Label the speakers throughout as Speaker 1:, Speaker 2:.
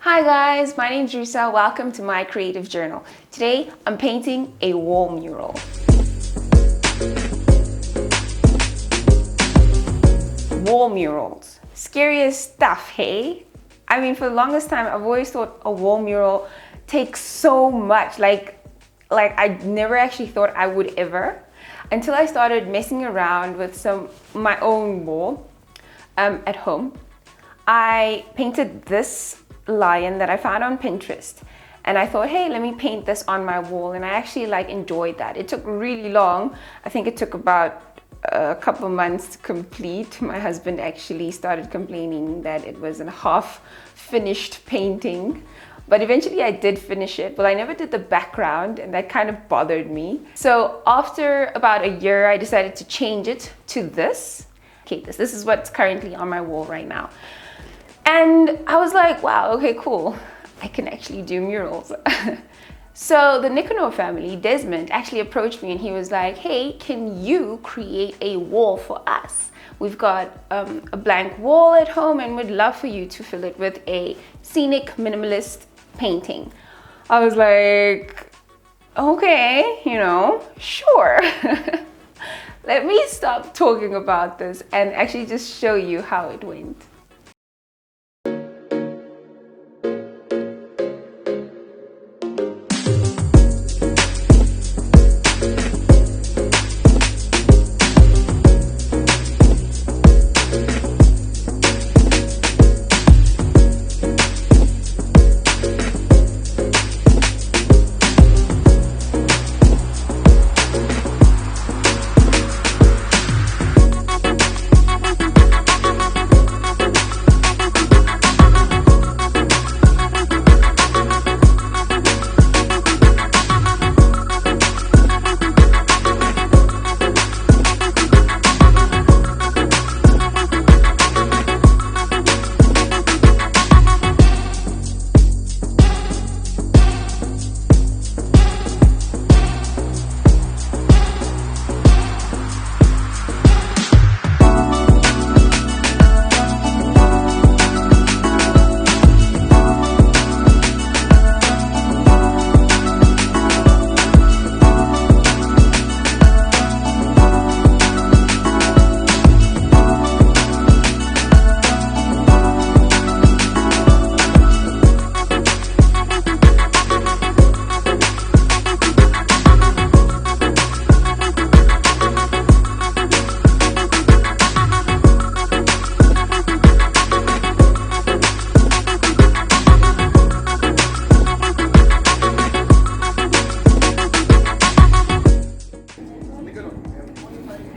Speaker 1: Hi guys, my name's Risa. Welcome to my creative journal. Today I'm painting a wall mural. Wall murals. Scariest stuff, hey? I mean, for the longest time I've always thought a wall mural takes so much. Like I never actually thought I would ever, until I started messing around with my own wall at home. I painted this lion that I found on Pinterest, and I thought, hey, let me paint this on my wall, and I actually enjoyed that. It took really long. I think it took about a couple months to complete. My husband actually started complaining that it was a half finished painting, but eventually I did finish it. Well, I never did the background, and that kind of bothered me. So after about a year, I decided to change it to this. Okay, this is what's currently on my wall right now. And I was like, wow, okay, cool. I can actually do murals. So the Nicanor family, Desmond, actually approached me and he was like, hey, can you create a wall for us? We've got a blank wall at home and we'd love for you to fill it with a scenic minimalist painting. I was like, okay, sure. Let me stop talking about this and actually just show you how it went.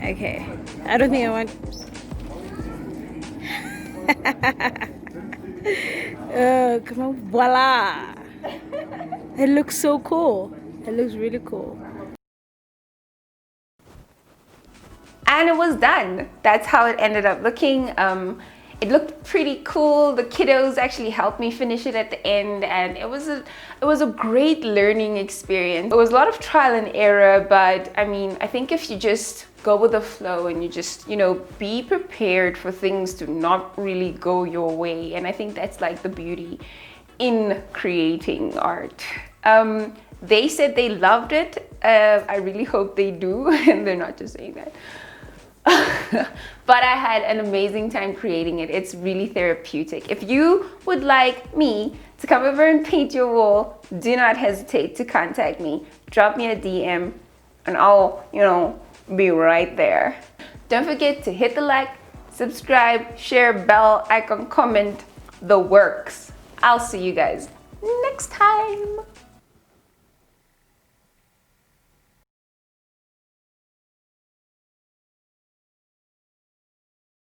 Speaker 1: Okay, I don't think I want. Come on, voila! It looks so cool. It looks really cool. And it was done. That's how it ended up looking. It looked pretty cool. The kiddos actually helped me finish it at the end, and it was a great learning experience. It was a lot of trial and error, but I mean, I think if you just go with the flow and you just, be prepared for things to not really go your way. And I think that's the beauty in creating art. They said they loved it. I really hope they do, and they're not just saying that. But I had an amazing time creating it. It's really therapeutic. If you would like me to come over and paint your wall, do not hesitate to contact me. Drop me a DM and I'll, be right there. Don't forget to hit the like, subscribe, share, bell icon, comment, the works. I'll see you guys next time.